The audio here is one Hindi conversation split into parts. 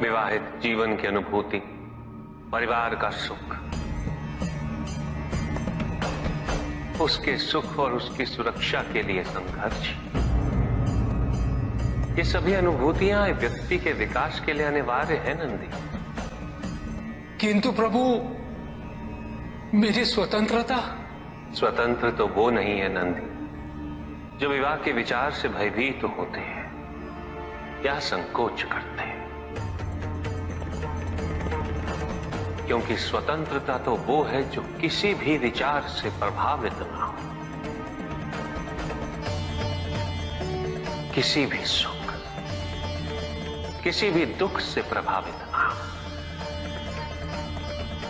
विवाहित जीवन की अनुभूति, परिवार का सुख, उसके सुख और उसकी सुरक्षा के लिए संघर्ष, ये सभी अनुभूतियां व्यक्ति के विकास के लिए अनिवार्य है नंदी। किंतु प्रभु, मेरी स्वतंत्रता। स्वतंत्र तो वो नहीं है नंदी जो विवाह के विचार से भयभीत होते हैं या संकोच करते हैं, क्योंकि स्वतंत्रता तो वो है जो किसी भी विचार से प्रभावित ना हो, किसी भी सुख, किसी भी दुख से प्रभावित ना हो।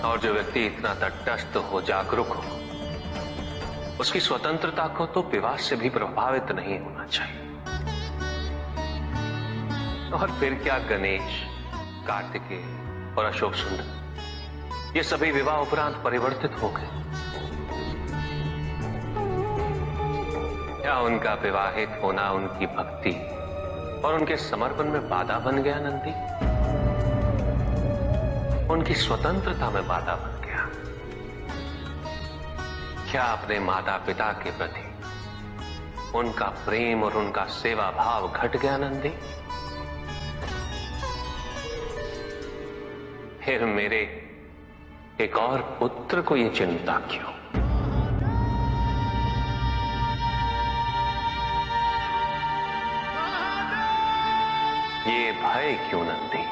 और जो व्यक्ति इतना तटस्थ हो, जागरूक हो, उसकी स्वतंत्रता को तो विवाह से भी प्रभावित नहीं होना चाहिए। और फिर क्या गणेश, कार्तिकेय और अशोक सुंदर, ये सभी विवाह उपरांत परिवर्तित हो गए? क्या उनका विवाहित होना उनकी भक्ति और उनके समर्पण में बाधा बन गया नंदी? उनकी स्वतंत्रता में बाधा बन गया? क्या अपने माता पिता के प्रति उनका प्रेम और उनका सेवा भाव घट गया नंदी? फिर मेरे एक और पुत्र को ये चिंता क्यों? ये भय क्यों नंदी?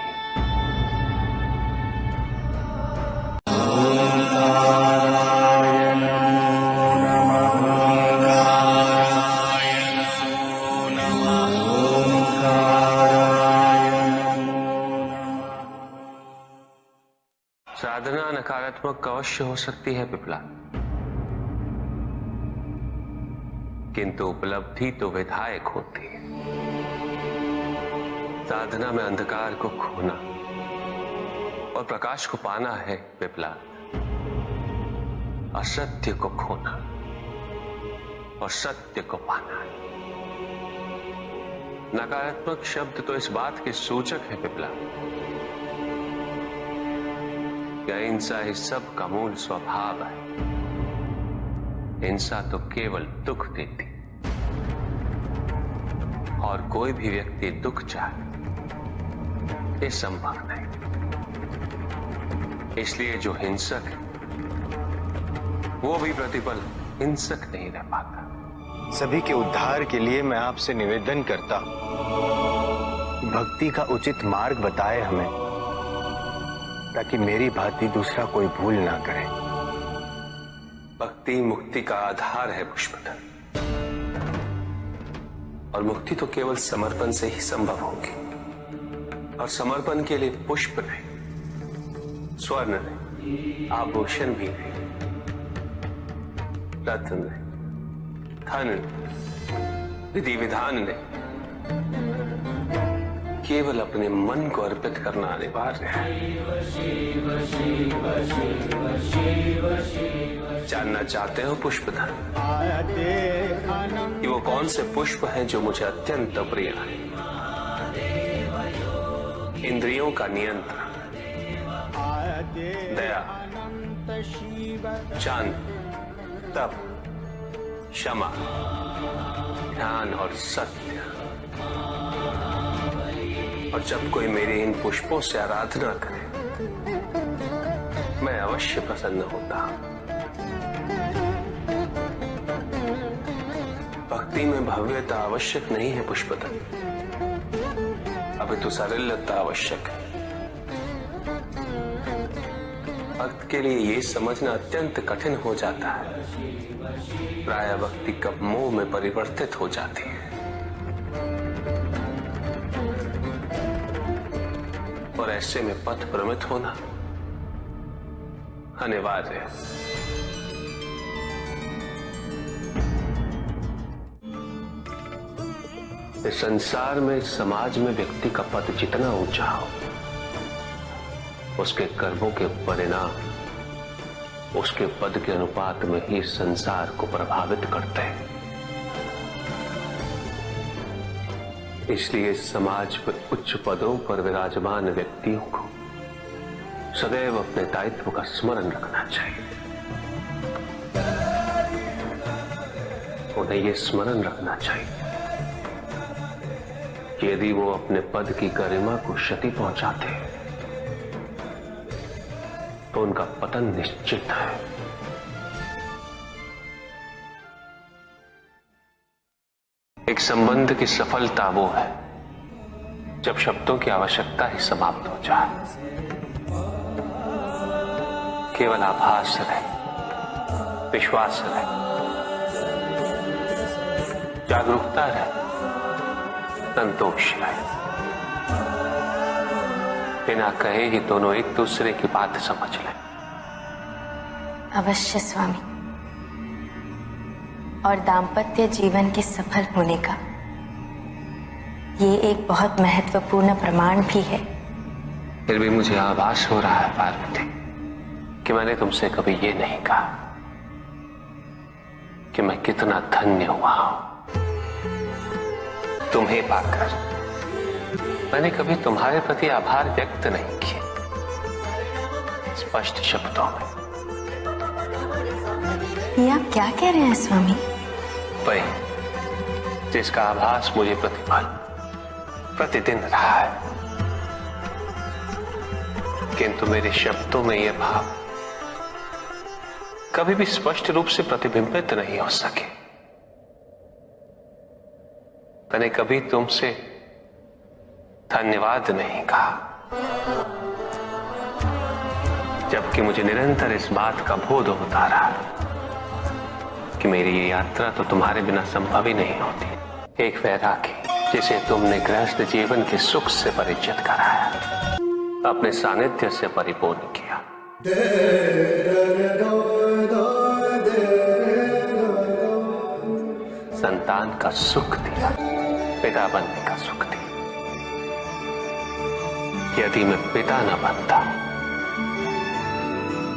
साधना नकारात्मक अवश्य हो सकती है पिपला, किंतु उपलब्धि तो विधायक होती है। साधना में अंधकार को खोना और प्रकाश को पाना है पिपला, असत्य को खोना और सत्य को पाना है। नकारात्मक शब्द तो इस बात के सूचक है पिपला, हिंसा इस सब का मूल स्वभाव है। हिंसा तो केवल दुख देती, और कोई भी व्यक्ति दुख चाहे ये संभव नहीं। इसलिए जो हिंसक है वो भी प्रतिपल हिंसक नहीं रह पाता। सभी के उद्धार के लिए मैं आपसे निवेदन करता हूं, भक्ति का उचित मार्ग बताए हमें, ताकि मेरी भांति दूसरा कोई भूल ना करे। भक्ति मुक्ति का आधार है पुष्पधर, और मुक्ति तो केवल समर्पण से ही संभव होगी। और समर्पण के लिए पुष्प नहीं, स्वर्ण नहीं, आभूषण भी नहीं, रत्न नहीं, धन नहीं, विधि विधान नहीं, केवल अपने मन को अर्पित करना अनिवार्य है। जानना चाहते हो पुष्पधर कि वो कौन से पुष्प हैं जो मुझे अत्यंत प्रिय है? इंद्रियों का नियंत्रण, दया, शांति, तप, क्षमा, ध्यान और सत्य। और जब कोई मेरे इन पुष्पों से आराधना करे, मैं अवश्य प्रसन्न होता हूं। भक्ति में भव्यता आवश्यक नहीं है पुष्पधर, अभी तो सरलता आवश्यक है। भक्त के लिए ये समझना अत्यंत कठिन हो जाता है, प्रायः भक्ति कब मोह में परिवर्तित हो जाती है। और ऐसे में पथ भ्रमित होना अनिवार्य है। इस संसार में, समाज में व्यक्ति का पद जितना ऊंचा हो, उसके कर्मों के परिणाम उसके पद के अनुपात में ही संसार को प्रभावित करते हैं। इसलिए समाज में उच्च पदों पर विराजमान व्यक्तियों को सदैव अपने दायित्व का स्मरण रखना चाहिए। उन्हें यह स्मरण रखना चाहिए कि यदि वो अपने पद की गरिमा को क्षति पहुंचाते हैं तो उनका पतन निश्चित है। एक संबंध की सफलता वो है जब शब्दों की आवश्यकता ही समाप्त हो जाए, केवल आभास रहे, विश्वास रहे, जागरूकता रहे, संतोष रहे। बिना कहे ही दोनों एक दूसरे की बात समझ लें। अवश्य स्वामी। और दाम्पत्य जीवन के सफल होने का ये एक बहुत महत्वपूर्ण प्रमाण भी है। फिर भी मुझे आभास हो रहा है पार्वती कि मैंने तुमसे कभी ये नहीं कहा कि मैं कितना धन्य हुआ हूं तुम्हें पाकर। मैंने कभी तुम्हारे प्रति आभार व्यक्त नहीं किया स्पष्ट शब्दों में। ये आप क्या कह रहे हैं स्वामी? वही जिसका आभास मुझे प्रतिदिन रहा है, किंतु मेरे शब्दों में यह भाव कभी भी स्पष्ट रूप से प्रतिबिंबित नहीं हो सके। मैंने कभी तुमसे धन्यवाद नहीं कहा, जबकि मुझे निरंतर इस बात का बोध होता रहा कि मेरी ये यात्रा तो तुम्हारे बिना संभव ही नहीं होती। एक वैरागी जिसे तुमने गृहस्थ जीवन के सुख से परिचित कराया, अपने सानिध्य से परिपूर्ण किया, संतान का सुख दिया, पिता बनने का सुख दिया। यदि मैं पिता न बनता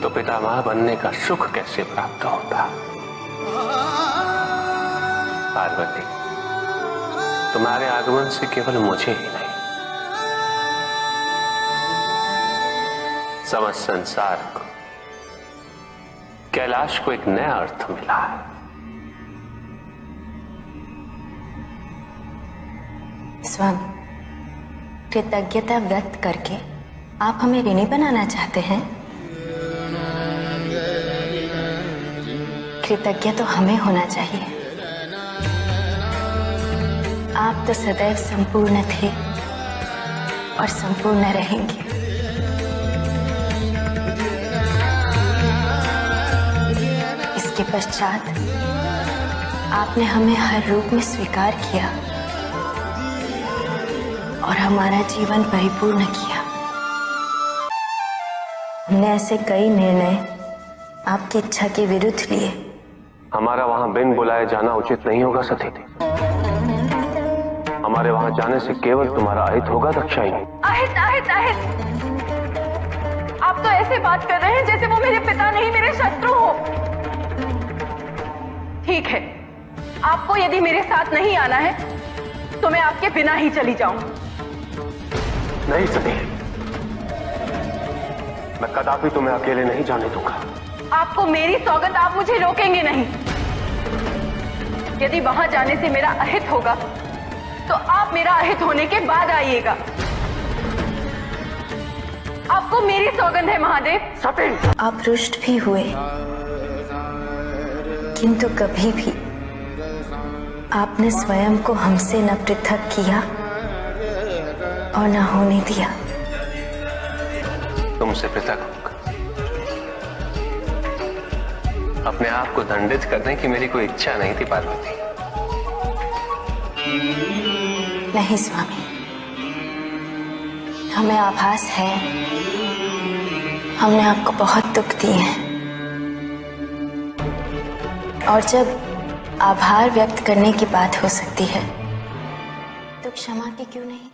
तो पितामह बनने का सुख कैसे प्राप्त होता? पार्वती, तुम्हारे आगमन से केवल मुझे ही नहीं, समस्त संसार को, कैलाश को एक नया अर्थ मिला है। स्वामी, कृतज्ञता व्यक्त करके आप हमें ऋणी बनाना चाहते हैं? कृतज्ञ तो हमें होना चाहिए। आप तो सदैव संपूर्ण थे और संपूर्ण रहेंगे। इसके पश्चात आपने हमें हर रूप में स्वीकार किया और हमारा जीवन परिपूर्ण किया। हमने ऐसे कई निर्णय आपकी इच्छा के विरुद्ध लिए। हमारा वहां बिन बुलाए जाना उचित नहीं होगा सती। हमारे वहां जाने से केवल तुम्हारा अहित होगा दक्षायनी। अहित अहित अहित, आप तो ऐसे बात कर रहे हैं जैसे वो मेरे पिता नहीं मेरे शत्रु हो। ठीक है, आपको यदि मेरे साथ नहीं आना है तो मैं आपके बिना ही चली जाऊं। नहीं सती, मैं कदापि तुम्हें अकेले नहीं जाने दूंगा। आपको मेरी सौगंध, आप मुझे रोकेंगे नहीं। यदि वहां जाने से मेरा अहित होगा तो आप मेरा अहित होने के बाद आइएगा। आपको मेरी सौगंध है महादेव। सती, आप रुष्ट भी हुए, किंतु कभी भी आपने स्वयं को हमसे न पृथक किया और न होने दिया। तुमसे पृथक होकर अपने आप को दंडित करने की मेरी कोई इच्छा नहीं थी पार्वती। नहीं स्वामी, हमें आभास है हमने आपको बहुत दुख दिए हैं, और जब आभार व्यक्त करने की बात हो सकती है तो क्षमा की क्यों नहीं?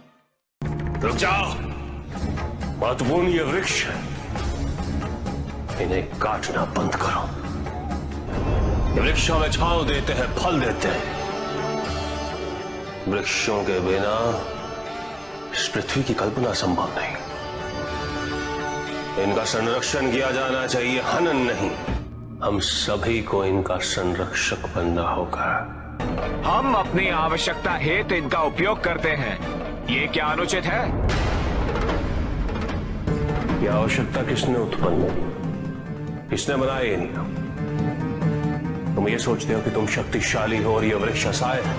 रुक जाओ, महत्वपूर्ण ये वृक्ष है, इन्हें काटना बंद करो। ये वृक्ष हमें छांव देते हैं, फल देते हैं, वृक्षों के बिना इस पृथ्वी की कल्पना संभव नहीं। इनका संरक्षण किया जाना चाहिए, हनन नहीं। हम सभी को इनका संरक्षक बनना होगा। हम अपनी आवश्यकता हेतु इनका उपयोग करते हैं, ये क्या अनुचित है? यह आवश्यकता किसने उत्पन्न की? किसने बनाया ये नियम? तुम ये सोचते हो कि तुम शक्तिशाली हो और ये वृक्ष असहाय है।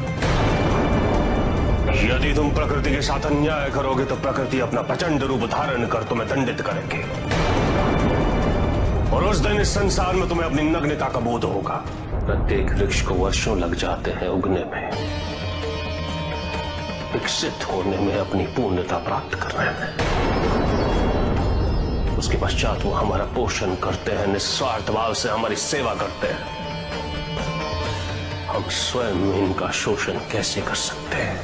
यदि तुम प्रकृति के साथ अन्याय करोगे तो प्रकृति अपना प्रचंड रूप धारण कर तुम्हें दंडित करेंगे, और उस दिन इस संसार में तुम्हें अपनी नग्नता का बोध होगा। प्रत्येक वृक्ष को वर्षों लग जाते हैं उगने में, विकसित होने में, अपनी पूर्णता प्राप्त करने में। उसके पश्चात वो हमारा पोषण करते हैं, निस्वार्थ भाव से हमारी सेवा करते हैं। हम स्वयं इनका शोषण कैसे कर सकते हैं?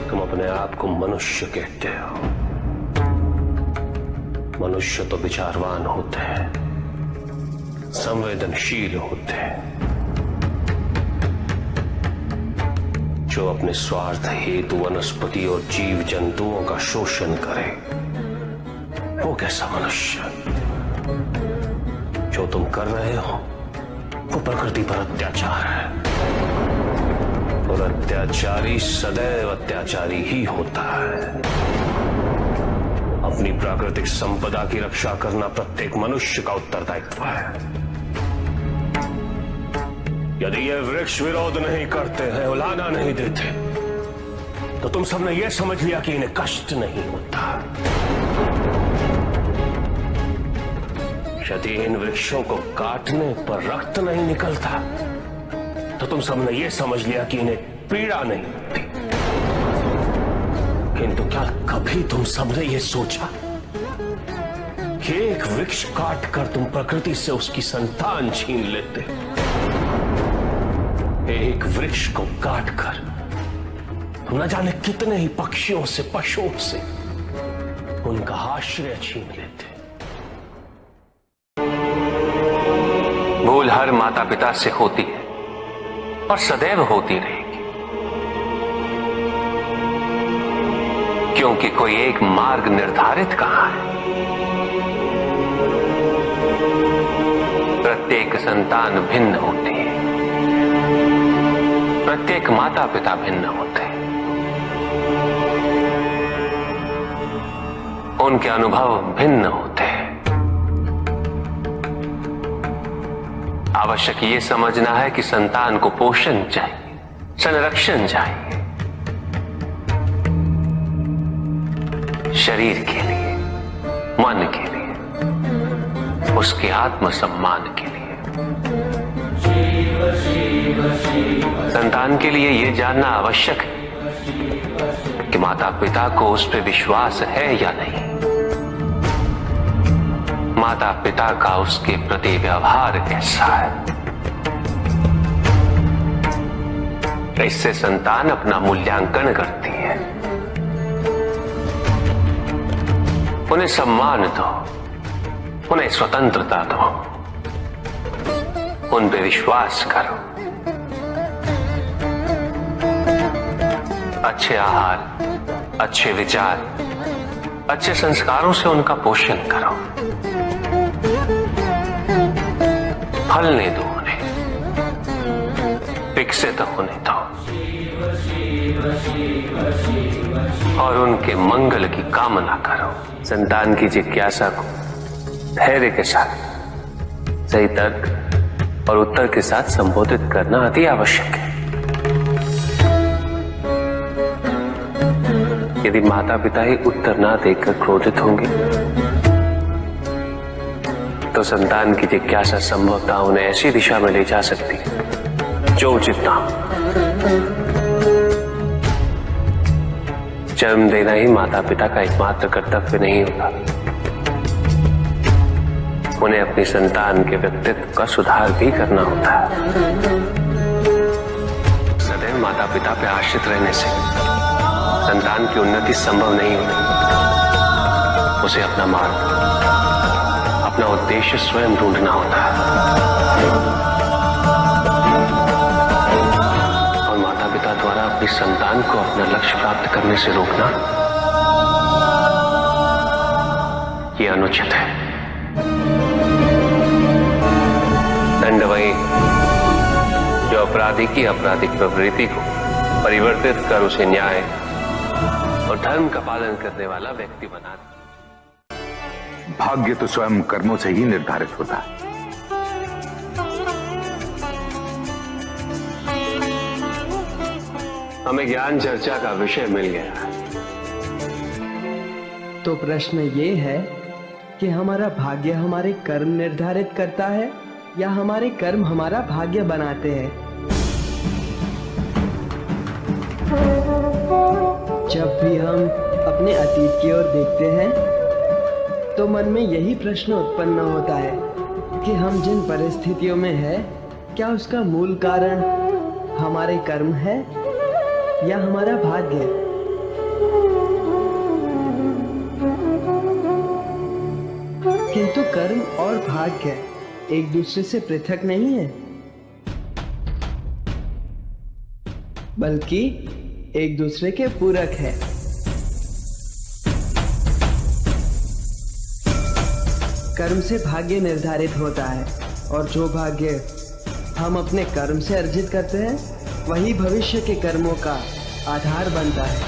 तुम अपने आप को मनुष्य कहते हो। मनुष्य तो विचारवान होते हैं, संवेदनशील होते हैं। जो अपने स्वार्थ हेतु वनस्पति और जीव जंतुओं का शोषण करे, वो कैसा मनुष्य? जो तुम कर रहे हो वो प्रकृति पर अत्याचार है, और अत्याचारी सदैव अत्याचारी ही होता है। अपनी प्राकृतिक संपदा की रक्षा करना प्रत्येक मनुष्य का उत्तरदायित्व है। यदि ये वृक्ष विरोध नहीं करते हैं, उलाहना नहीं देते, तो तुम सबने यह समझ लिया कि इन्हें कष्ट नहीं होता। यदि इन वृक्षों को काटने पर रक्त नहीं निकलता, तो तुम सबने यह समझ लिया कि इन्हें पीड़ा नहीं होती। किंतु क्या कभी तुम सबने ये सोचा कि एक वृक्ष काट कर तुम प्रकृति से उसकी संतान छीन लेते? एक वृक्ष को काटकर तुम न जाने कितने ही पक्षियों से, पशुओं से उनका आश्रय छीन लेते। भूल हर माता पिता से होती है और सदैव होती रहेगी, क्योंकि कोई एक मार्ग निर्धारित कहां है। प्रत्येक संतान भिन्न होती है, प्रत्येक माता पिता भिन्न होते हैं। उनके अनुभव भिन्न होते हैं। आवश्यक ये समझना है कि संतान को पोषण चाहिए, संरक्षण चाहिए, शरीर के लिए, मन के लिए, उसके आत्मसम्मान के लिए। संतान के लिए यह जानना आवश्यक है कि माता पिता को उस पर विश्वास है या नहीं, माता पिता का उसके प्रति व्यवहार कैसा है। इससे संतान अपना मूल्यांकन करती है। उन्हें सम्मान दो, उन्हें स्वतंत्रता दो, उन पे विश्वास करो। अच्छे आहार, अच्छे विचार, अच्छे संस्कारों से उनका पोषण करो। फलने दो उन्हें, विकसित होने दो, और उनके मंगल की कामना करो। संतान की जिज्ञासा को धैर्य के साथ, सही तर्क और उत्तर के साथ संबोधित करना अति आवश्यक है। यदि माता पिता ही उत्तर ना देकर क्रोधित होंगे, तो संतान की जिज्ञासा संभवतः उन्हें ऐसी दिशा में ले जा सकती है जो उचित ना हो। जन्म देना ही माता पिता का एकमात्र कर्तव्य नहीं होता। उन्हें अपनी संतान के व्यक्तित्व का सुधार भी करना होता है। सदैव माता पिता पे आश्रित रहने से संतान की उन्नति संभव नहीं होती। उसे अपना मार्ग, अपना उद्देश्य स्वयं ढूंढना होता है। और माता पिता द्वारा कभी संतान को अपना लक्ष्य प्राप्त करने से रोकना यह अनुचित है। दंड वही जो अपराधी की आपराधिक प्रवृत्ति को परिवर्तित कर उसे न्याय और धर्म का पालन करने वाला व्यक्ति बना दे। भाग्य तो स्वयं कर्मों से ही निर्धारित होता है। हमें ज्ञान चर्चा का विषय मिल गया है। तो प्रश्न ये है कि हमारा भाग्य हमारे कर्म निर्धारित करता है या हमारे कर्म हमारा भाग्य बनाते हैं। जब भी हम अपने अतीत की ओर देखते हैं तो मन में यही प्रश्न उत्पन्न होता है कि हम जिन परिस्थितियों में हैं, क्या उसका मूल कारण हमारे कर्म है या हमारा भाग्य। किंतु कर्म और भाग्य एक दूसरे से पृथक नहीं है, बल्कि एक दूसरे के पूरक है। कर्म से भाग्य निर्धारित होता है और जो भाग्य हम अपने कर्म से अर्जित करते हैं वही भविष्य के कर्मों का आधार बनता है।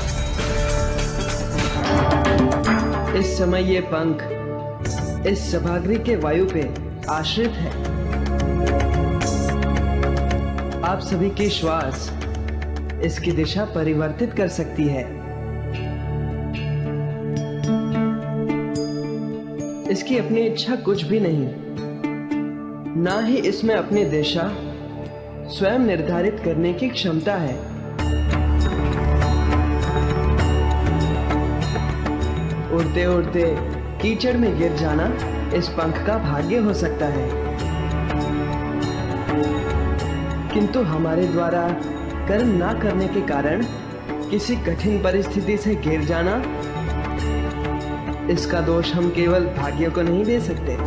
इस समय ये पंख इस सभागृह के वायु पे आश्रित है। आप सभी की श्वास इसकी दिशा परिवर्तित कर सकती है। इसकी अपनी इच्छा कुछ भी नहीं, ना ही इसमें अपनी दिशा स्वयं निर्धारित करने की क्षमता है। उड़ते उड़ते कीचड़ में गिर जाना इस पंख का भाग्य हो सकता है, किंतु हमारे द्वारा कर्म ना करने के कारण किसी कठिन परिस्थिति से गिर जाना, इसका दोष हम केवल भाग्य को नहीं दे सकते।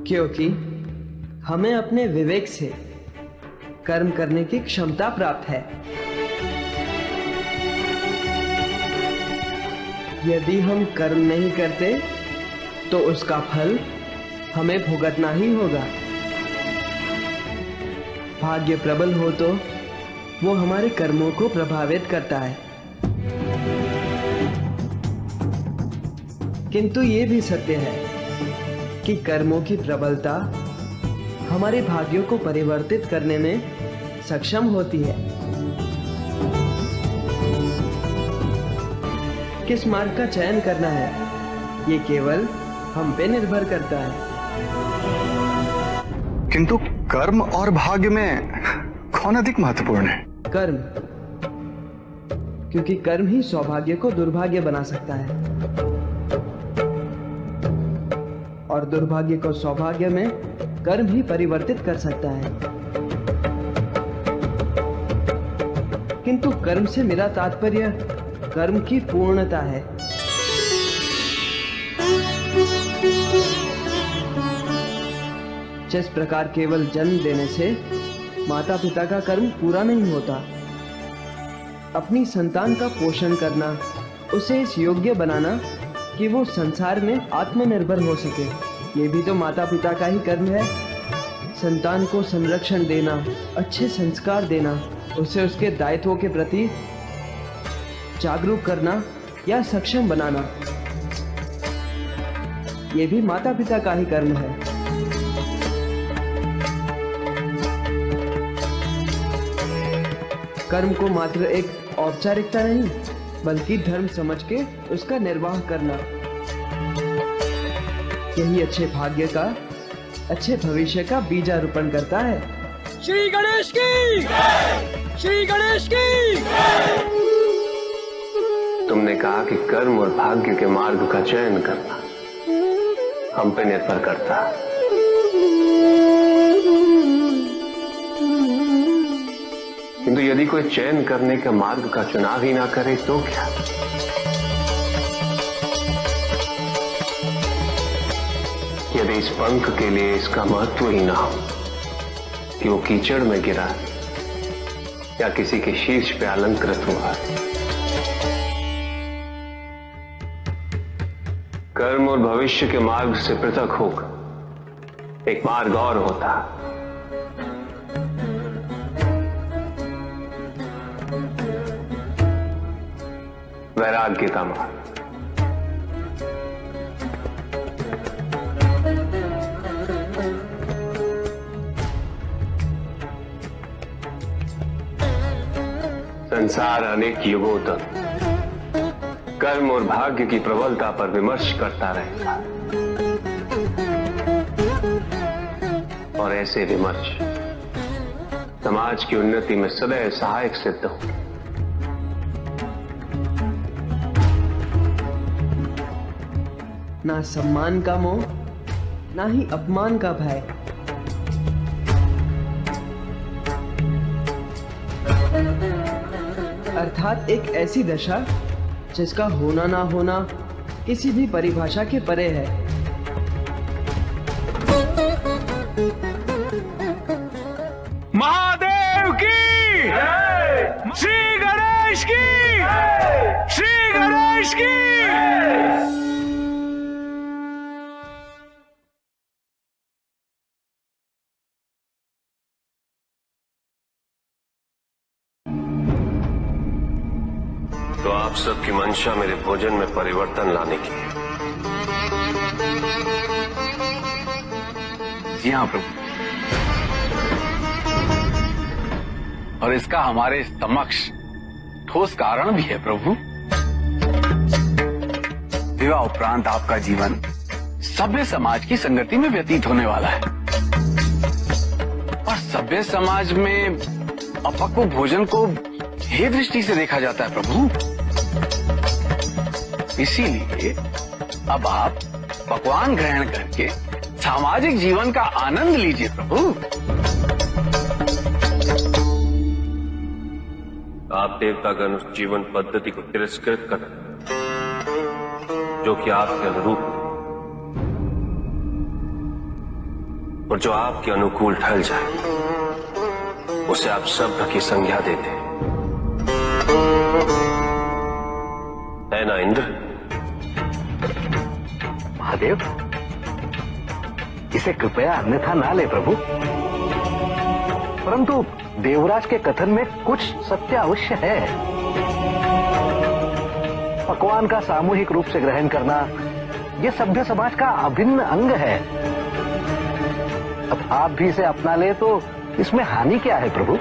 क्योंकि हमें अपने विवेक से कर्म करने की क्षमता प्राप्त है। यदि हम कर्म नहीं करते तो उसका फल हमें भुगतना ही होगा। भाग्य प्रबल हो तो वो हमारे कर्मों को प्रभावित करता है, किंतु ये भी सत्य है कि कर्मों की प्रबलता हमारे भाग्यों को परिवर्तित करने में सक्षम होती है। किस मार्ग का चयन करना है ये केवल हम पे निर्भर करता है। किंतु कर्म और भाग्य में कौन अधिक महत्वपूर्ण है? कर्म, क्योंकि कर्म ही सौभाग्य को दुर्भाग्य बना सकता है और दुर्भाग्य को सौभाग्य में कर्म ही परिवर्तित कर सकता है। किंतु कर्म से मेरा तात्पर्य कर्म की पूर्णता है। जिस प्रकार केवल जन्म देने से माता पिता का कर्म पूरा नहीं होता, अपनी संतान का पोषण करना, उसे इस योग्य बनाना कि वो संसार में आत्मनिर्भर हो सके, ये भी तो माता पिता का ही कर्म है। संतान को संरक्षण देना, अच्छे संस्कार देना, उसे उसके दायित्वों के प्रति जागरूक करना या सक्षम बनाना, ये भी माता पिता का ही कर्म है। कर्म को मात्र एक औपचारिकता नहीं, बल्कि धर्म समझ के उसका निर्वाह करना, यही अच्छे भाग्य का, अच्छे भविष्य का बीजारोपण करता है। श्री गणेश की, श्री गणेश की। तुमने कहा कि कर्म और भाग्य के मार्ग का चयन करना हम पे निर्भर करता है। किंतु यदि कोई चयन करने का मार्ग का चुनाव ही ना करे तो क्या? यदि इस पंख के लिए इसका महत्व ही ना हो कि वो कीचड़ में गिरा या किसी के शीर्ष पे अलंकृत हुआ। कर्म और भविष्य के मार्ग से पृथक होकर एक मार्ग और होता है। वैराग्य का मार्ग। संसार अनेक युगों तक कर्म और भाग्य की प्रबलता पर विमर्श करता रहेगा और ऐसे विमर्श समाज की उन्नति में सदैव सहायक सिद्ध हो। ना सम्मान का मोह, ना ही अपमान का भय। अर्थात एक ऐसी दशा जिसका होना ना होना किसी भी परिभाषा के परे है। महादेव की जय, श्री गणेश की जय, श्री गणेश की जय। तो आप सबकी मंशा मेरे भोजन में परिवर्तन लाने की है। जी हाँ प्रभु, और इसका हमारे समक्ष ठोस कारण भी है प्रभु। विवाह उपरांत आपका जीवन सभ्य समाज की संगति में व्यतीत होने वाला है, और सभ्य समाज में अपक्व भोजन को हे दृष्टि से देखा जाता है प्रभु। इसीलिए अब आप पकवान ग्रहण करके सामाजिक जीवन का आनंद लीजिए प्रभु। आप देवतागण उस जीवन पद्धति को तिरस्कृत कर जो कि आपके अनुरूप और जो आपके अनुकूल ढल जाए, उसे आप सभ्य की संज्ञा देते है ना इंद्र? महादेव, इसे कृपया अन्यथा ना ले प्रभु, परंतु देवराज के कथन में कुछ सत्य अवश्य है। पकवान का सामूहिक रूप से ग्रहण करना यह सभ्य समाज का अभिन्न अंग है। अब आप भी इसे अपना ले तो इसमें हानि क्या है प्रभु?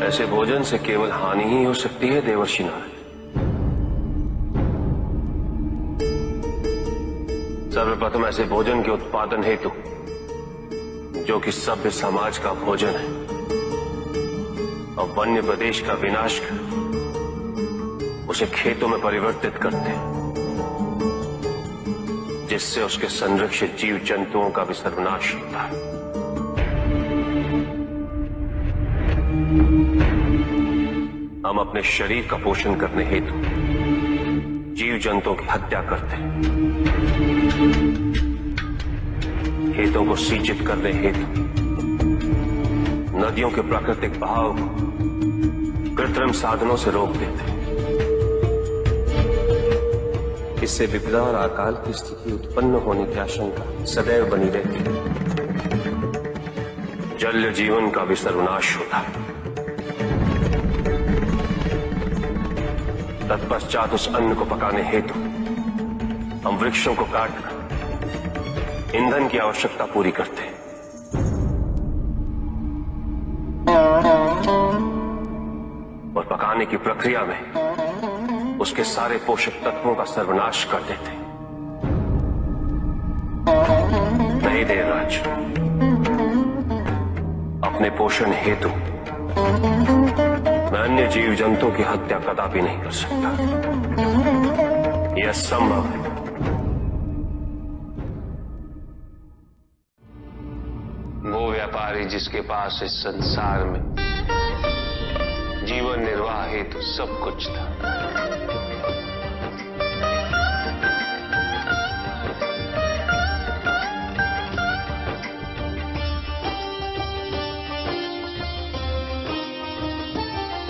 ऐसे भोजन से केवल हानि ही हो सकती है देवर्षि नारायण। सर्वप्रथम ऐसे भोजन के उत्पादन हेतु जो कि सभ्य समाज का भोजन है और वन्य प्रदेश का विनाश कर उसे खेतों में परिवर्तित करते हैं, जिससे उसके संरक्षित जीव जंतुओं का भी सर्वनाश होता है। हम अपने शरीर का पोषण करने हेतु जीव जंतुओं की हत्या करते हैं, खेतोthem को सिंचित करने हेतु नदियों के प्राकृतिक बहाव को कृत्रिम साधनों से रोक देते हैं। इससे विपदा और अकाल की स्थिति उत्पन्न होने की आशंका सदैव बनी रहती है। जल जीवन का भी सर्वनाश होता है। तत्पश्चात उस अन्न को पकाने हेतु हम वृक्षों को काटकर ईंधन की आवश्यकता पूरी करते हैं। और पकाने की प्रक्रिया में उसके सारे पोषक तत्वों का सर्वनाश कर देते हैं। नहीं देवराज, अपने पोषण हेतु मैं अन्य जीव जंतुओं की हत्या कदापि नहीं कर सकता। यह असंभव है। वो व्यापारी जिसके पास इस संसार में जीवन निर्वाह हेतु सब कुछ था,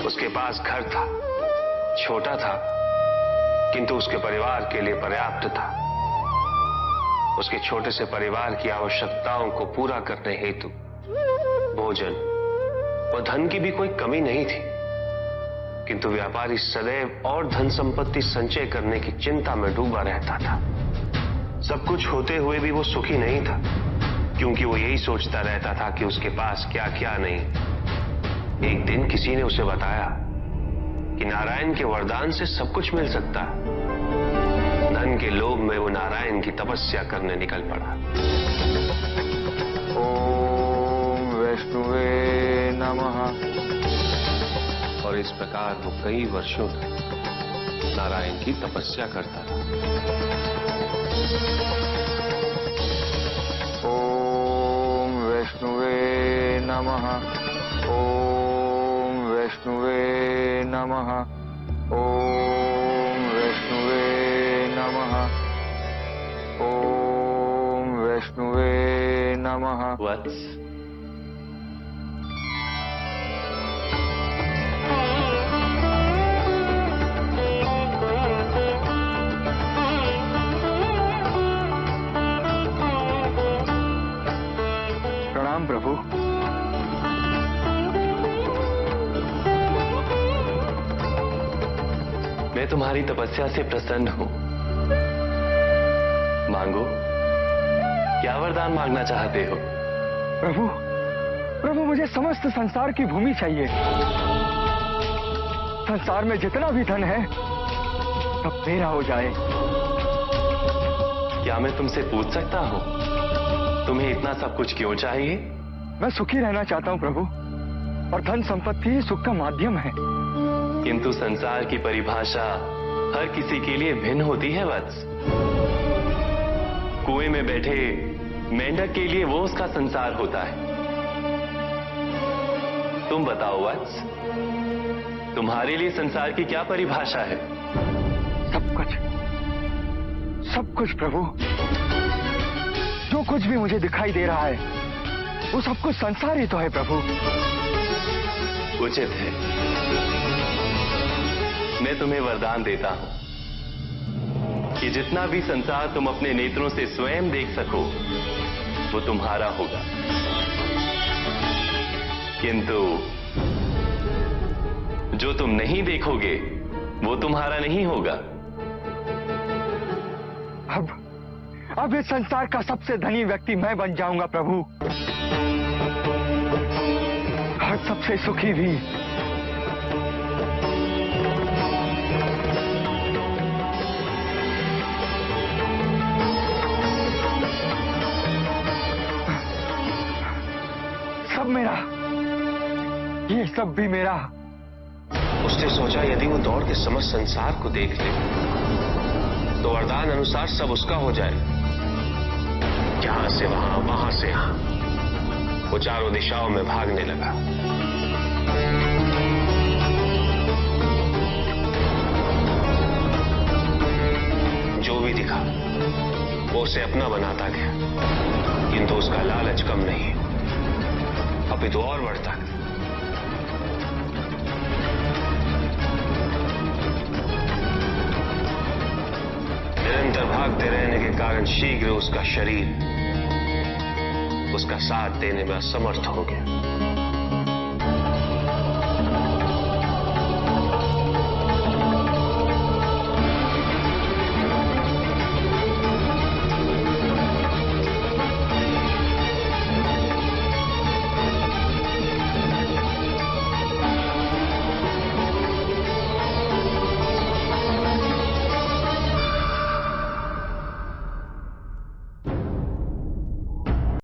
उसके पास घर था, छोटा था किंतु उसके परिवार के लिए पर्याप्त था। उसके छोटे से परिवार की आवश्यकताओं को पूरा करने हेतु भोजन और धन की भी कोई कमी नहीं थी, किंतु व्यापारी सदैव और धन संपत्ति संचय करने की चिंता में डूबा रहता था। सब कुछ होते हुए भी वो सुखी नहीं था, क्योंकि वो यही सोचता रहता था कि उसके पास क्या क्या नहीं। एक दिन किसी ने उसे बताया कि नारायण के वरदान से सब कुछ मिल सकता है। धन के लोभ में वो नारायण की तपस्या करने निकल पड़ा। ओम वैष्णवे नमः। और इस प्रकार वो कई वर्षों तक नारायण की तपस्या करता रहा। ओम वैष्णवे नमः। ओम वैष्णवे नमः। ओम वैष्णवे नमः। ओम वैष्णवे नमः। वत्स, प्रणाम प्रभु। मैं तुम्हारी तपस्या से प्रसन्न हूं। मांगो, क्या वरदान मांगना चाहते हो? प्रभु, प्रभु मुझे समस्त संसार की भूमि चाहिए। संसार में जितना भी धन है सब मेरा हो जाए। क्या मैं तुमसे पूछ सकता हूं, तुम्हें इतना सब कुछ क्यों चाहिए? मैं सुखी रहना चाहता हूँ प्रभु, और धन संपत्ति ही सुख का माध्यम है। किंतु संसार की परिभाषा हर किसी के लिए भिन्न होती है वत्स। कुएं में बैठे मेंढक के लिए वो उसका संसार होता है। तुम बताओ वत्स, तुम्हारे लिए संसार की क्या परिभाषा है? सब कुछ प्रभु। जो कुछ भी मुझे दिखाई दे रहा है वो सब कुछ संसार ही तो है प्रभु। उचित है, मैं तुम्हें वरदान देता हूं कि जितना भी संसार तुम अपने नेत्रों से स्वयं देख सको वो तुम्हारा होगा, किंतु जो तुम नहीं देखोगे वो तुम्हारा नहीं होगा। अब इस संसार का सबसे धनी व्यक्ति मैं बन जाऊंगा प्रभु, और सबसे सुखी भी। सब मेरा, ये सब भी मेरा। उसने सोचा यदि वो दौड़ के समस्त संसार को देख ले तो वरदान अनुसार सब उसका हो जाए। यहां से वहां, वहां से यहां वो चारों दिशाओं में भागने लगा। जो भी दिखा वो उसे अपना बनाता गया, किंतु उसका लालच कम नहीं, अपितु और बढ़ता गया। निरंतर भागते रहने के कारण शीघ्र उसका शरीर उसका साथ देने में असमर्थ हो गया।